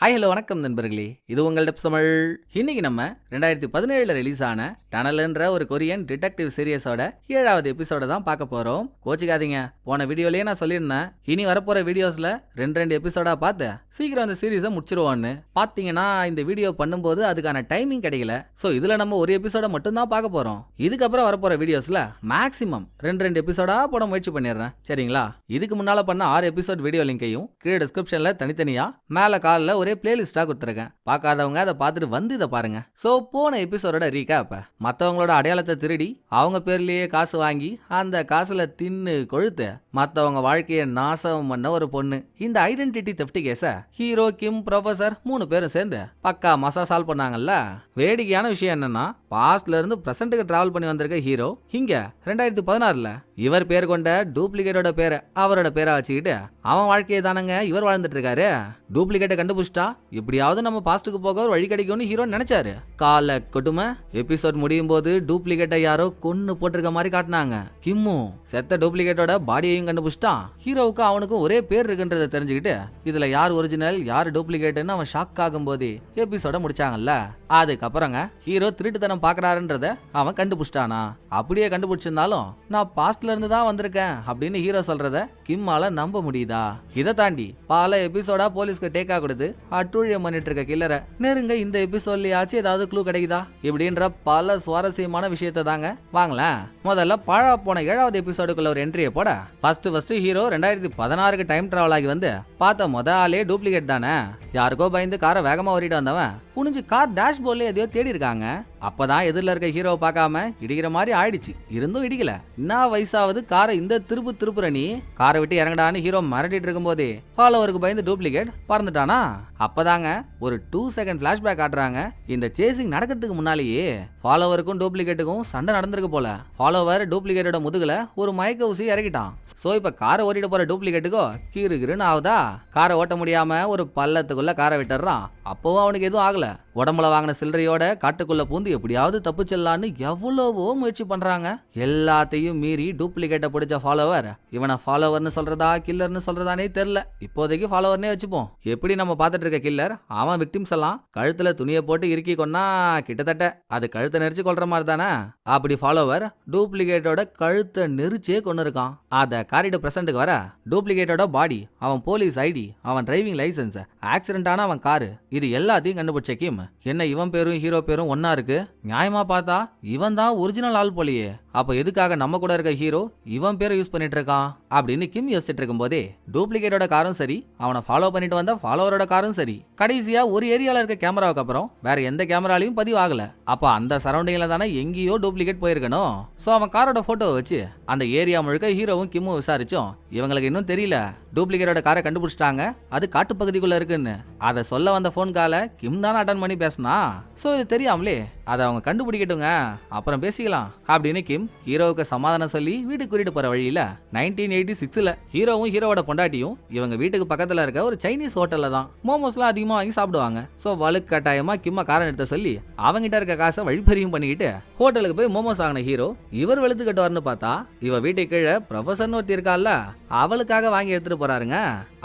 Hi hello வணக்கம் நண்பர்களே, இது உங்கள் டெப்ஸ் தமிழ். இன்னைக்கு நம்ம 2017 ரிலீஸ் ஆன டனல்ன்ற ஒரு கொரியன் டிடெக்டிவ் சீரியஸோட 7வது எபிசோட தான் பார்க்க போறோம். கோச்சிக்காதீங்க, போன வீடியோலயே நான் சொல்லியிருந்தேன் இனி வரப்போற வீடியோஸ்ல ரெண்டு எபிசோடா பார்த்து சீக்கிரம் அந்த சீரீஸை முடிச்சிருவோன்னு. பாத்தீங்கன்னா இந்த வீடியோ பண்ணும்போது அதுக்கான டைமிங் கிடைக்கல. ஸோ இதுல நம்ம ஒரு எபிசோட மட்டும் தான் பார்க்க போறோம். இதுக்கப்புறம் வரப்போற வீடியோஸ்ல மேக்ஸிமம் ரெண்டு எபிசோடா போட முயற்சி பண்ணிடுறேன், சரிங்களா? இதுக்கு முன்னால பண்ண 6 எபிசோட் வீடியோ லிங்கையும் கீழே டிஸ்கிரிப்ஷன்ல தனித்தனியா மேல காலில் ஒரே பிளேலிஸ்டா கொடுத்துருக்கேன். பார்க்காதவங்க அதை பார்த்துட்டு வந்து இதை பாருங்க. ஸோ போன எபிசோடோட ரீகேப், மற்றவங்களோட அடையாளத்தை திருடி அவங்க பேர்லயே காசு வாங்கி அந்த காசுல தின்னு கொழுத்து மற்றவங்க வாழ்க்கையை நாசம் பண்ண ஒரு பொண்ணு. இந்த ஐடென்டிட்டி தெஃப்ட் கேஸ ஹீரோ, கிம், ப்ரொஃபசர் 3 பேரும் சேர்ந்து பக்கா மசா சால்வ் பண்ணாங்கல்ல. வேடிக்கையான விஷயம் என்னன்னா, பாஸ்ட்ல இருந்து பிரசன்ட்டுக்கு டிராவல் பண்ணி வந்திருக்க ஹீரோ இங்க 2016ல இவர் பேர் கொண்ட டூப்ளிகேட்டோட பேரை அவரோட பேரை வச்சுக்கிட்டு அவன் வாழ்க்கையை தானங்க இவர் வாழ்ந்துட்டு இருக்காரு. டூப்ளிகேட்டை கண்டுபிடிச்சிட்டா எப்படியாவது நம்ம பாஸ்ட்டுக்கு போக ஒரு வழி கிடைக்கும்னு ஹீரோ நினைச்சாரு. கால கொடுமை. எபிசோட் முடியும் போது டூப்ளிகேட்டை யாரோ கொன்னு போட்டிருக்க மாதிரி காட்டினாங்க. கிம்மு செத்த டூப்ளிகேட்டோட பாடியையும் கண்டுபிடிச்சிட்டான். ஹீரோவுக்கு அவனுக்கும் ஒரே பேர் இருக்குன்றதை தெரிஞ்சுக்கிட்டு இதுல யார் ஒரிஜினல் யார் டூப்ளிகேட்னு அவன் ஷாக் ஆகும் போது எபிசோட முடிச்சாங்கல்ல. அதுக்கப்புறங்க ஹீரோ திருட்டுத்தனம் பாக்குறாருன்றத அவன் கண்டுபிடிச்சிட்டானா? அப்படியே கண்டுபிடிச்சிருந்தாலும் நான் பாஸ்ட்ல இருந்து தான் வந்திருக்கேன் அப்படின்னு ஹீரோ சொல்றத கிம்மால நம்ப முடியுதா? இதை தாண்டி பல எபிசோடா போலீஸ்க்கு டேக்கா கொடுத்து அட்டுழியம் பண்ணிட்டு இருக்க கில்லரை நெருங்க இந்த எபிசோட்லயாச்சும் ஏதாவது க்ளூ கிடைக்குதா இப்படின்ற பல சுவாரஸ்யமான விஷயத்தை தாங்க வாங்கலாம். முதல்ல பழா போன 7வது எபிசோடுக்குள்ள ஒரு என்ட்ரியை போட ஃபர்ஸ்ட் ஹீரோ 2016க்கு டைம் டிராவல் ஆகி வந்து பார்த்த ஆளே டூப்ளிகேட் தானே. யாருக்கோ பயந்து காரை வேகமா ஓடிட்டு வந்தவன் புனிஞ்சு கார் டேஷ்போர்ட்ல எதையோ தேடி இருக்காங்க. அப்பதான் எதிரில் இருக்க ஹீரோவை பார்க்காம இடிக்கிற மாதிரி ஆயிடுச்சு. இருந்தும் இடிக்கல. என்ன வயசாவது காரை இந்த திருப்புற நீ காரை விட்டு இறங்கடான்னு ஹீரோ மிரட்டிட்டு இருக்கும் போதே ஃபாலோவருக்கு பயந்து டூப்ளிகேட் பறந்துட்டானா? அப்பதாங்க ஒரு 2 செகண்ட் பிளாஷ்பேக் காட்டுறாங்க. இந்த சேசிங் நடக்கிறதுக்கு முன்னாலேயே ஃபாலோவருக்கும் டூப்ளிகேட்டுக்கும் சண்டை நடந்திருக்கு போல. ஃபாலோவர் டூப்ளிகேட்டோட முதுகுல ஒரு மயக்க ஊசி இறக்கிட்டான். சோ இப்ப காரை ஓட்டிட்டு போற டூப்ளிகேட்டுக்கோ கிருன்னு ஆகுதா? காரை ஓட்ட முடியாம ஒரு பள்ளத்துக்குள்ள காரை விட்டுறான். அப்பவும் அவனுக்கு எதுவும் ஆகல. உடம்புல வாங்கின சில்லறையோட காட்டுக்குள்ள பூந்து எப்படியாவது தப்பிச்சிடலான்னு எவ்வளவோ முயற்சி பண்றாங்க. எல்லாத்தையும் மீறி டூப்ளிகேட்டை பிடிச்ச ஃபாலோவர் இவனை ஃபாலோவர்னு சொல்றதா கில்லர்னு சொல்றதானே தெரியல. இப்போதைக்கு ஃபாலோவர்னே வச்சுப்போம். எப்படி நம்ம பார்த்துட்டு இருக்க கில்லர் அவன் விக்டிம்ஸ் எல்லாம் கழுத்துல துணியை போட்டு இறுக்கி கொன்னா கிட்டத்தட்ட அது கழுத்தை நெரிச்சு கொள்ற மாதிரி தானே. அப்படி ஃபாலோவர் டூப்ளிகேட்டோட கழுத்தை நெரிச்சே கொண்டு இருக்கான். அத காரிட பிரசன்ட்டுக்கு வர டூப்ளிகேட்டோட பாடி, அவன் போலீஸ் ஐடி, அவன் டிரைவிங் லைசன்ஸ், ஆக்சிடென்ட் ஆன அவன் காரு, இது எல்லாத்தையும் கண்டுபிடிச்ச கிம் என்ன இவன் பேரும் ஹீரோ பேரும் ஒன்னா இருக்கு. நியாயமா பார்த்தா இவன் தான் ஒரிஜினல் ஆள் போலியே. அப்ப எதுக்காக நம்ம கூட இருக்க ஹீரோ இவன் பேரை யூஸ் பண்ணிட்டு இருக்கான் அப்படின்னு கிம் யோசிச்சுட்டு இருக்கும் போதே டூப்ளிகேட்டோட காரும் சரி, அவனை ஃபாலோ பண்ணிட்டு வந்த ஃபாலோவரோட காரும் சரி, கடைசியா ஒரு ஏரியால இருக்க கேமராவுக்கு அப்புறம் வேற எந்த கேமராலையும் பதிவு ஆகல. அப்ப அந்த சரௌண்டிங்ல தானே எங்கேயோ டூப்ளிகேட் போயிருக்கணும். சோ அவன் காரோட போட்டோவை வச்சு அந்த ஏரியா முழுக்க ஹீரோவும் கிம்மும் விசாரிச்சோம். இவங்களுக்கு இன்னும் தெரியல டூப்ளிகேட்டோட காரை கண்டுபிடிச்சிட்டாங்க, அது காட்டுப்பகுதிக்குள்ள இருக்குன்னு. அதை சொல்ல வந்த போன் கால கிம் தானே அட்டன் பண்ணி பேசினா. சோ இது தெரியாமலே அதை அவங்க கண்டுபிடிக்கட்டுங்க, அப்புறம் பேசிக்கலாம் அப்படின்னு கிம் ஹீரோவுக்கு சமாதானம் சொல்லி வீட்டுக்கு கூட்டிட்டு போற வழியில 1986ல ஹீரோவும் ஹீரோவோட பொண்டாட்டியும் இவங்க வீட்டுக்கு பக்கத்துல இருக்க ஒரு சைனீஸ் ஹோட்டல்ல தான் மோமோஸ்லாம் அதிகமா வாங்கி சாப்பிடுவாங்க. சோ வலுக்கு கட்டாயமா கிம்ம காரணம் எடுத்த சொல்லி அவங்கிட்ட இருக்க காசை வழிபறியும் பண்ணிக்கிட்டு ஹோட்டலுக்கு போய் மோமோஸ் ஆகின ஹீரோ இவர் வெளுத்து கட்டுவார்னு பார்த்தா இவ வீட்டுக்கு கீழே ப்ரொஃபசர்னு ஒருத்தி இருக்கால அவளுக்காக வாங்கி எடுத்துட்டு போறாருங்க.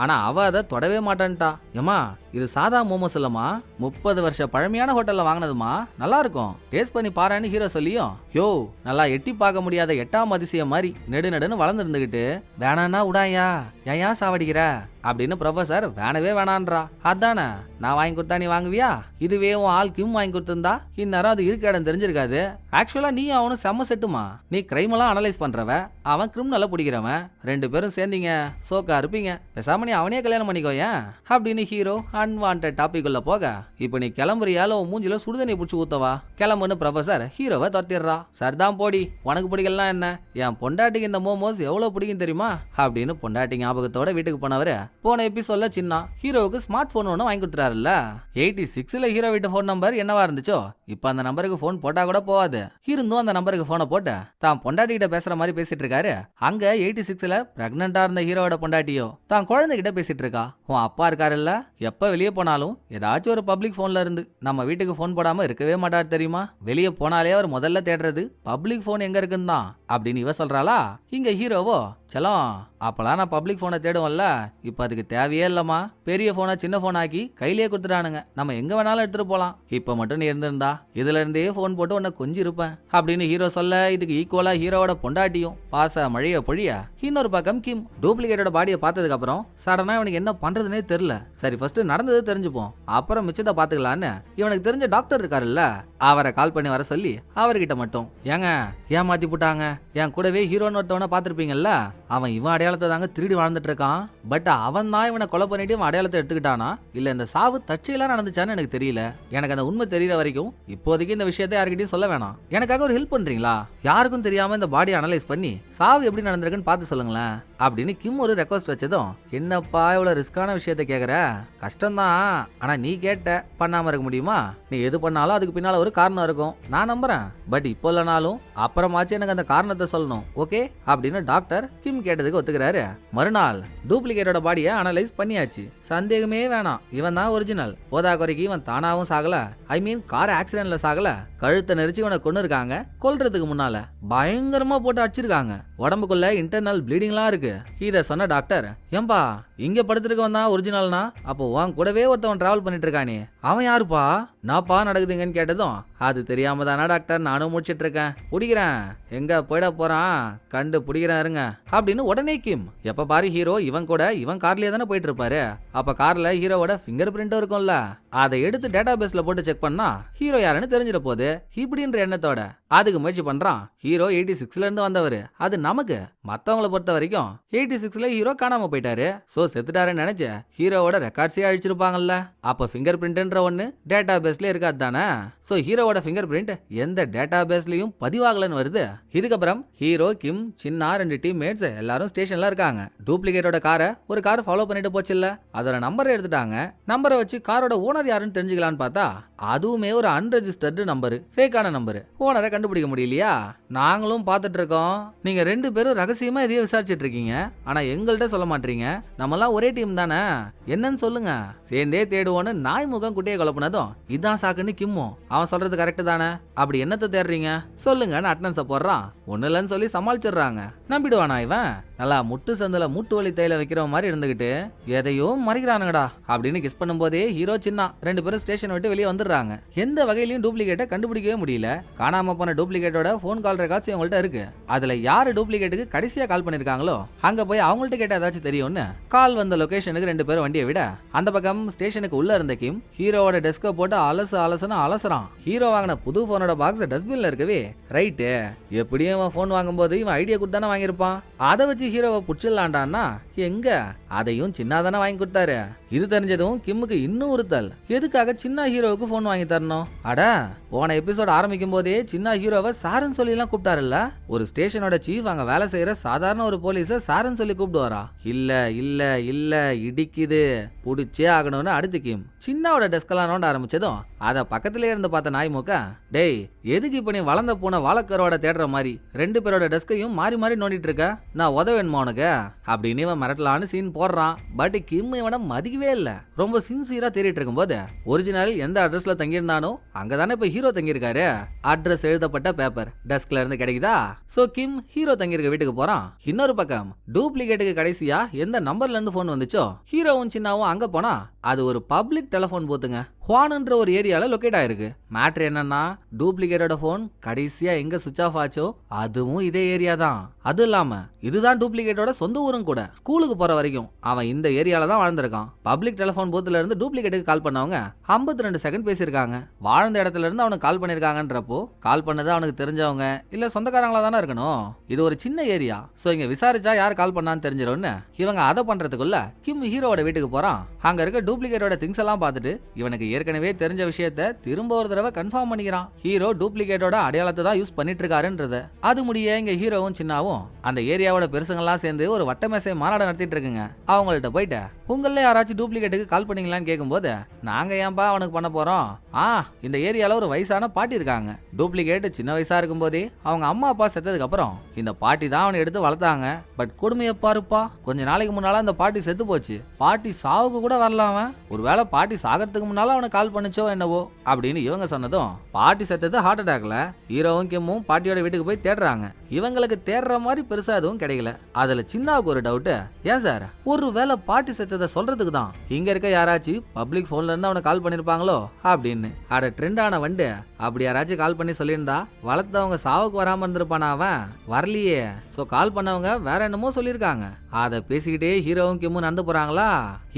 ஆனா அவ அதை தொடவே மாட்டான்ட்டா. ஏமா இது சாதா மோமோஸ் இல்லமா, 30 வருஷ பழமையான ஹோட்டல்ல வாங்கினதுமா, நல்லா இருக்கும், டேஸ்ட் பண்ணி பாருன்னு ஹீரோ சொல்லியும் யோ நல்லா எட்டி பார்க்க முடியாத 8ஆம் அதிசயம் மாதிரி நெடுன்னு வளர்ந்து இருந்துகிட்டு வேணான்னா உடாயா ஏன் சாவடிக்கிற அப்படின்னு ப்ரொஃபசர் வேணவே வேணான்றா. அதானே நான் வாங்கி கொடுத்தா நீ வாங்குவியா? இதுவே உன் ஆள் கிம் வாங்கி கொடுத்திருந்தா இந்நேரம் அது இருக்க இடம் தெரிஞ்சிருக்காது. ஆக்சுவலா நீ அவனும் செம்ம செட்டுமா. நீ கிரைம் எல்லாம் அனலைஸ் பண்றவ, அவன் கிரிமினலை பிடிக்கிறவன், 2 பேரும் சேர்ந்தீங்க சோக்கா இருப்பீங்க, பேசாம நீ அவனே கல்யாணம் பண்ணிக்கோயேன் அப்படின்னு ஹீரோ அன்வான்ட் டாபிக் உள்ள போக இப்ப நீ கிளம்புறியால உன் மூஞ்சில சுடுதண்ணி பிடிச்சி ஊத்தவா கிளம்புன்னு ப்ரொஃபசர் ஹீரோவை துரத்திடுறா. சரிதான் போடி, உனக்கு பிடிக்கலாம் என்ன, என் பொண்டாட்டிக்கு இந்த மோமோஸ் எவ்வளவு பிடிக்கும் தெரியுமா அப்படின்னு பொண்டாட்டி ஞாபகத்தோட வீட்டுக்கு போனவரு போன எபிசோட்ல சின்ன ஹீரோவுக்கு ஸ்மார்ட் போன் ஒன்று வாங்கி கொடுத்துறாருல்ல. 86ல ஹீரோ வீட்டு போன் நம்பர் என்னவா இருந்துச்சோ இப்ப அந்த நம்பருக்கு போன் போட்டா கூட போவாது. இருந்தும் அந்த நம்பருக்கு போனை போட்டு தான் பொண்டாட்டி கிட்ட பேசுற மாதிரி பேசிட்டு இருக்காரு. அங்க 86ல பிரெக்னண்டா இருந்த ஹீரோவோட பொண்டாட்டியோ தான் குழந்தை கிட்ட பேசிட்டு இருக்கா. உன் அப்பா இருக்காருல்ல, எப்ப வெளியே போனாலும் ஏதாச்சும் ஒரு பப்ளிக் போன்ல இருந்து நம்ம வீட்டுக்கு போன் போடாம இருக்கவே மாட்டாரு தெரியுமா. வெளியே போனாலே அவர் முதல்ல தேடுறது பப்ளிக் போன் எங்க இருக்குன்னு தான் அப்படின்னு இவ சொல்றாளா. இங்க ஹீரோவோ செலம் அப்பெல்லாம் நான் பப்ளிக் போனை தேடுவோம்ல, இப்ப அது அதுக்கு தேவையே இல்லம்மா, பெரிய போனை சின்ன போன் ஆக்கி கையிலேயே கொடுத்துட்டானுங்க, நம்ம எங்க வேணாலும் எடுத்துட்டு போலாம், இப்ப மட்டும் நீ இருந்திருந்தா இதுல இருந்தே போன் போட்டு உன்னை கொஞ்சி இருப்பேன் அப்படின்னு ஹீரோ சொல்ல, இதுக்கு ஈக்குவலா ஹீரோவோட பொண்டாட்டியும் பாச மழைய பொழிய, இன்னொரு பக்கம் கிம் டூப்ளிகேட்டோட பாடியை பார்த்ததுக்கு அப்புறம் சடனா இவனுக்கு என்ன பண்றதுனே தெரியல. சரி ஃபர்ஸ்ட் நடந்தது தெரிஞ்சுப்போம், அப்புறம் மிச்சத்தை பாத்துக்கலான்னு இவனுக்கு தெரிஞ்ச டாக்டர் இருக்காருல்ல, அவரை கால் பண்ணி வர சொல்லி அவர்கிட்ட மட்டும், ஏங்க ஏமாத்தி போட்டாங்க, என் கூடவே ஹீரோன்னு ஒருத்தவனை பார்த்திருப்பீங்கல்ல, அவன் இவன் அடையாளத்தை தாங்க திருடி வாழ்ந்துட்டு இருக்கான், பட் அவன் தான் இவனை கொலை பண்ணிட்டு இவன் அடையாளத்தை எடுத்துக்கிட்டானா இல்ல இந்த சாவு தற்செயலா நடந்துச்சான்னு எனக்கு தெரியல. எனக்கு அந்த உண்மை தெரியற வரைக்கும் இப்போதைக்கு இந்த விஷயத்தை யார்கிட்டயும் சொல்ல வேணாம், எனக்காக ஒரு ஹெல்ப் பண்றீங்களா, யாருக்கும் தெரியாம இந்த பாடி அனலைஸ் பண்ணி சாவு எப்படி நடந்திருக்குன்னு பார்த்து சொல்லுங்களேன் அப்படின்னு கிம் ஒரு ரெக்வஸ்ட் வச்சதும், என்னப்பா இவ்வளவு ரிஸ்கான விஷயத்தை கேக்குற, கஷ்டம்தான், ஆனா நீ கேட்ட பண்ணாம இருக்க முடியுமா, நீ எது பண்ணாலும் அதுக்கு பின்னால ஒரு காரணம் இருக்கும், நான் நம்புறேன், பட் இப்போ இல்லைனாலும் அப்புறமாச்சும் எனக்கு அந்த காரணத்தை சொல்லணும், ஓகே அப்படின்னு டாக்டர் கிம் கேட்டதுக்கு ஒத்துக்கிறாரு. மறுநாள் டூப்ளிகேட்டோட பாடியை அனலைஸ் பண்ணியாச்சு, சந்தேகமே வேணாம், இவன் தான் ஒரிஜினல், போதா குறைக்கு இவன் தானாவும் சாகல, ஐ மீன் கார் ஆக்சிடென்ட்ல சாகல, கழுத்தை நெரிச்சு இவனை கொண்டு இருக்காங்க, கொல்றதுக்கு முன்னால பயங்கரமா போட்டு அடிச்சிருக்காங்க, உடம்புக்குள்ள இன்டர்னல் ப்ளீடிங்லாம் இருக்கு. இத சொன்ன டாக்டர், ஏம்பா இங்க படுத்துருக்கவன் தான் ஒரிஜினல்னா, அப்போ உன் கூடவே ஒருத்தவன் டிராவல் பண்ணிட்டு இருக்கானே அவன் யாருப்பா, நாப்பா நடக்குதுங்கன்னு கேட்டதும், அது தெரியாம தானா டாக்டர் நானும் முடிச்சிட்டு இருக்கேன், பிடிக்கிறேன், எங்க போயிட போறான் கண்டு பிடிக்கிறேன் இருங்க அப்படின்னு உடனே கிம், எப்ப பாரு ஹீரோ இவன் கூட இவன் கார்லயே தானே போயிட்டு இருப்பாரு, அப்ப கார்ல ஹீரோவோட ஃபிங்கர் பிரிண்ட் இருக்கும்ல, அதை எடுத்து டேட்டா பேஸ்ல போட்டு செக் பண்ணா ஹீரோ யாருன்னு தெரிஞ்சிட போகுது இப்படின்ற எண்ணத்தோட அதுக்கு முயற்சி பண்றான். ஹீரோ 86ல இருந்து வந்தவர், அது நமக்கு, மத்தவங்களை பொறுத்த வரைக்கும் 86ல ஹீரோ காணாம போயிட்டாரு, சோ செத்துட்டாருன்னு நினைச்ச ஹீரோவோட ரெக்கார்ட்ஸே அழிச்சிருப்பாங்கல்ல, அப்ப ஃபிங்கர் பிரிண்ட்ன்ற ஒண்ணு டேட்டா பேஸ்ல இருக்காது தானே, சோ ஹீரோவோட ஃபிங்கர் பிரிண்ட் எந்த டேட்டா பேஸ்லயும் பதிவாகலன்னு வருது. இதுக்கப்புறம் ஹீரோ கிம் சின்ன 2 டீம்மேட்ஸ் எல்லாரும் ஸ்டேஷன்ல இருக்காங்க. டூப்ளிகேட்டோட காரை ஒரு கார் ஃபாலோ பண்ணிட்டு போச்சுல்ல, அதோட நம்பரை எடுத்துட்டாங்க, நம்பரை வச்சு காரோட ஓனர் யாருன்னு தெரிஞ்சுக்கலான்னு பார்த்தா அதுவுமே ஒரு அன்ரெஜிஸ்டர்டு நம்பர், ஃபேக்கான நம்பர், ஓனரை கண்டுபிடிக்க முடியலையா, நாங்களும் பார்த்துட்டு இருக்கோம், நீங்க 2 பேரும் ரகசியமா எதையோ விசாரிச்சுட்டு இருக்கீங்க, ஆனா எங்கள்கிட்ட சொல்ல மாட்டீங்க, நம்மலாம் ஒரே டீம் தானே, என்னன்னு சொல்லுங்க, சேர்ந்தே தேடுவோன்னு நாய் முகம் குட்டையை குழப்பினதும் இதான் சாக்குன்னு கிம்மும், அவன் சொல்றது கரெக்ட் தானே, அப்படி என்னத்தை தேடுறீங்க சொல்லுங்கன்னு அட்டனன்ஸை போடுறான், ஒண்ணு இல்லைன்னு சொல்லி சமாளிச்சிடுறாங்க. நம்பிடுவானா இவன், நல்லா முட்டு சந்தில மூட்டு வலி தையில வைக்கிற மாதிரி இருந்துகிட்டு எதையோ மறைக்கிறானுங்கடா அப்படின்னு கிஸ் பண்ணும் போதே ஹீரோ சின்ன 2 பேரும் ஸ்டேஷன் விட்டு வெளியே வந்துடுறாங்க. எந்த வகையிலையும் டூப்ளிகேட்டை கண்டுபிடிக்கவே முடியல. காணாம போன டூப்ளிகேட்டோட போன் கால் ரெக்கார்ட்ஸ் அவங்கள்ட்ட இருக்கு, அதுல யாரு டூப்ளிகேட்டுக்கு கடைசியா கால் பண்ணிருக்காங்களோ அங்க போய் அவங்கள்ட்ட கேட்ட ஏதாச்சும் தெரியும்னு கால் வந்த லொகேஷனுக்கு 2 பேரும் வண்டியை விட, அந்த பக்கம் ஸ்டேஷனுக்கு உள்ள இருந்த கிம் ஹீரோவோட டெஸ்கை போட்டு அலசுன்னு அலசுறான். ஹீரோ வாங்கின புது போனோட பாக்ஸ் டஸ்ட்பின்ல இருக்கவே, ரைட்டு எப்படியும் இவன் போன் வாங்கும்போது இவன் ஐடியா கொடுத்தானே வாங்கியிருப்பான், அதை வச்சு ஹீரோவை புடிச்சிடலான்டான்னா எங்க அதையும் சின்னதானே வாங்கி கொடுத்தாரு. இது தெரிஞ்சதும் கிம்முக்கு இன்னும் உறுத்தல், எதுக்காக சின்ன ஹீரோவுக்கு போன் வாங்கி தரணும், அட போன எபிசோட் ஆரம்பிக்கும் போதே சின்ன ஹீரோவை சாருன்னு சொல்லி எல்லாம் கூப்பிட்டாருல்ல, ஒரு ஸ்டேஷனோட சீஃப் அங்க வேலை செய்யற சாதாரண ஒரு போலீஸ சாருன்னு சொல்லி கூப்பிடுவாரா, இல்ல இல்ல இல்ல இடிக்குது புடிச்சே ஆகணும்னு அடுத்து கிம் சின்னாவோட டெஸ்கெல்லாம் நோண்ட ஆரம்பிச்சதும் அத பக்கத்திலே இருந்து பார்த்த நாய் மூக்க, டேய் எதுக்கு இப்ப நீ வளர்ந்த போன வாழக்கரோட தேடுற மாதிரி 2 பேரோட டெஸ்கையும் மாறி மாறி நோண்டிட்டு இருக்க, நான் உதவேணுமா உனக்கு அப்படின்னு இவன் மிரட்டலான்னு சீன் போடுறான். பட் கிம் இவனை மதிக்கவே இல்ல, ரொம்ப சின்சியரா தேடிட்டு இருக்கும் போது ஒரிஜினல் எந்த அட்ரஸ்ல தங்கியிருந்தானோ அங்கதானே இப்ப ஹீரோ தங்கியிருக்காரு, அட்ரஸ் எழுதப்பட்ட பேப்பர் டெஸ்க்ல இருந்து கிடைக்குதா, சோ கிம் ஹீரோ தங்கியிருக்க வீட்டுக்கு போறான். இன்னொரு பக்கம் டூப்ளிகேட்டுக்கு கடைசியா எந்த நம்பர்ல இருந்து போன் வந்துச்சோ ஹீரோவும் சின்னாவும் அங்க போனா அது ஒரு பப்ளிக் டெலிபோன் பூத்துங்க, ஹுவான்ன்ற ஒரு ஏரியால லொகேட் ஆயிருக்கு. மேட்ரு என்னன்னா டூப்ளிகேட்டோட போன் கடைசியா எங்க சுவிட்ச் ஆஃப் ஆச்சோ அதுவும் இதே ஏரியா தான், அது இல்லாம இதுதான் டூப்ளிகேட்டோட சொந்த ஊரும் கூட, ஸ்கூலுக்கு போற வரைக்கும் அவன் இந்த ஏரியால தான் வாழ்ந்திருக்கான். பப்ளிக் டெலிபோன் பூத்துல இருந்து டூப்ளிகேட்டுக்கு கால் பண்ணவங்க 52 செகண்ட் பேசியிருக்காங்க, வாழ்ந்த இடத்துல இருந்து அவனுக்கு கால் பண்ணிருக்காங்கன்றப்போ கால் பண்ணது அவனுக்கு தெரிஞ்சவங்க இல்ல சொந்தக்காரங்களா தானே இருக்கணும், இது ஒரு சின்ன ஏரியா, சோ இங்க விசாரிச்சா யார் கால் பண்ணான்னு தெரிஞ்சிடும்னு இவங்க அதை பண்றதுக்குள்ள கிம் ஹீரோவோட வீட்டுக்கு போறான். அங்க இருக்க டூப்ளிகேட்டோட திங்ஸ் எல்லாம் பார்த்துட்டு இவனுக்கு ஏற்கனவே தெரிஞ்ச விஷயத்த திரும்ப ஒரு தடவை கன்ஃபார்ம் பண்ணிக்கிறான், ஹீரோ டூப்ளிகேட்டோட அடையாளத்தை தான் யூஸ் பண்ணிட்டு இருக்காருன்றத. அது முடிய இங்க ஹீரோவும் சின்னாவும் அந்த ஏரியாவோட பெருசுங்கெல்லாம் சேர்ந்து ஒரு வட்டமேசை மாநாடு நடத்திட்டு இருக்குங்க. அவங்கள்ட்ட போயிட்டு உங்கள யாராச்சும் டூப்ளிகேட்டுக்கு கால் பண்ணீங்களான்னு கேட்கும்போது, நாங்க ஏன்பா அவனுக்கு பண்ண போறோம், இந்த ஏரியால ஒரு வயசான பாட்டி இருக்காங்க, டூப்ளிகேட் சின்ன வயசா இருக்கும் போதே அவங்க அம்மா அப்பா செத்ததுக்கு அப்புறம் இந்த பாட்டி தான் அவனை எடுத்து வளர்த்தாங்க, பட் கொடுமையை பாருப்பா, கொஞ்ச நாளைக்கு முன்னால அந்த பாட்டி செத்து போச்சு, பாட்டி சாவுக்கு கூட வரலாம, ஒருவேளை பாட்டி சாகிறதுக்கு முன்னால அவனுக்கு கால் பண்ணிச்சோ என்னவோ அப்படின்னு இவங்க சொன்னதும் பாட்டி செத்தது ஹார்ட் அட்டாக்ல. ஹீரோவும் கிம்மும் பாட்டியோட வீட்டுக்கு போய் தேடுறாங்க. இவங்களுக்கு தேடுற மாதிரி பெருசா எதுவும் கிடைக்கல. அதுல சின்னாவுக்கு ஒரு டவுட், ஏன் சார் ஒரு வேளை பாட்டி செத்ததை சொல்றதுக்கு தான் இங்க இருக்க யாராச்சும் பப்ளிக் போன்ல இருந்து அவனை கால் பண்ணிருப்பாங்களோ அப்படின்னு. அட ட்ரெண்ட் ஆன வண்டு அப்படி யாராச்சும் கால் பண்ணி சொல்லியிருந்தா வளர்த்தவங்க சாவுக்கு வராம இருந்திருப்பானா அவன்? வரலையே. சோ கால் பண்ணவங்க வேற என்னமோ சொல்லியிருக்காங்க. அதை பேசிக்கிட்டே ஹீரோவும் கிம்மும் நடந்து போறாங்களா.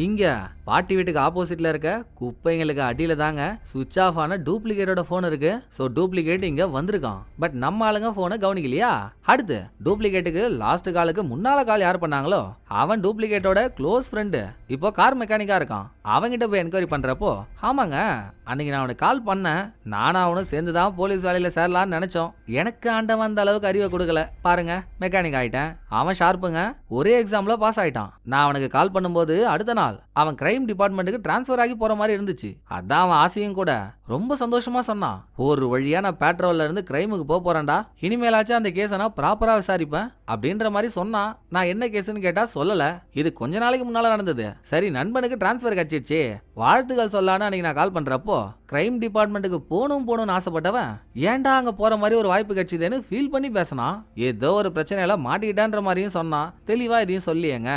இங்க பாட்டி வீட்டுக்கு ஆப்போசிட்ல இருக்க குப்பைங்களுக்கு அடியில தாங்க சுவிட்ச் ஆஃப் ஆன டூப்ளிகேட்டோட போன் இருக்கு. சோ டூப்ளிகேட் இங்க வந்திருக்கான். பட் நம்ம ஆளுங்க போனை கவனிக்கலையா. அடுத்து டூப்ளிகேட்டுக்கு லாஸ்ட் காலுக்கு முன்னால கால் யார் பண்ணாங்களோ அவன் டூப்ளிகேட்டோட க்ளோஸ் ஃப்ரெண்டு. இப்போ கார் மெக்கானிக்கா இருக்கான். அவங்கிட்ட போய் என்கொயரி பண்றப்போ, ஆமாங்க அன்னைக்கு நான் அவனுக்கு கால் பண்ணேன், நானும் அவனும் சேர்ந்துதான் போலீஸ் வேலையில சேரலான்னு நினைச்சோம். எனக்கு ஆண்டவன் அந்த அளவுக்கு அறிவை கொடுக்கல பாருங்க, மெக்கானிக் ஆயிட்டேன். அவன் ஷார்ப்புங்க, ஒரே எக்ஸாம்ல பாஸ் ஆயிட்டான். நான் அவனுக்கு கால் பண்ணும்போது அடுத்த நாள் அவன் கிரைம் டிபார்ட்மெண்ட்டுக்கு டிரான்ஸ்ஃபர் ஆகி போற மாதிரி இருந்துச்சு. அதான் அவன் ஆசையும் கூட. ரொம்ப சந்தோஷமா சொன்னான், ஒரு வழியா நான் பேட்ரோல்ல இருந்து கிரைமுக்கு போறேன்டா, இனிமேலாச்சும் அந்த கேஸை நான் ப்ராப்பரா விசாரிப்பேன் அப்படின்ற மாதிரி சொன்னான். நான் என்ன கேஸ்ன்னு கேட்டா சொல்லல. இது கொஞ்ச நாளைக்கு முன்னால நடந்தது. சரி நண்பனுக்கு டிரான்ஸ்ஃபர் கிடைச்சிருச்சு, வாழ்த்துக்கள் சொல்லான்னு அன்னைக்கு நான் கால் பண்றப்போ கிரைம் டிபார்ட்மெண்ட்டுக்கு போகணும்னு ஆசைப்பட்டவன் ஏன்டா அங்க போற மாதிரி ஒரு வாய்ப்பு கிடைச்சதுன்னு ஃபீல் பண்ணி பேசினான். ஏதோ ஒரு பிரச்சனையில மாட்டிக்கிட்டான்ற மாதிரியும் சொன்னான். தெளிவா இதையும் சொல்லியேங்க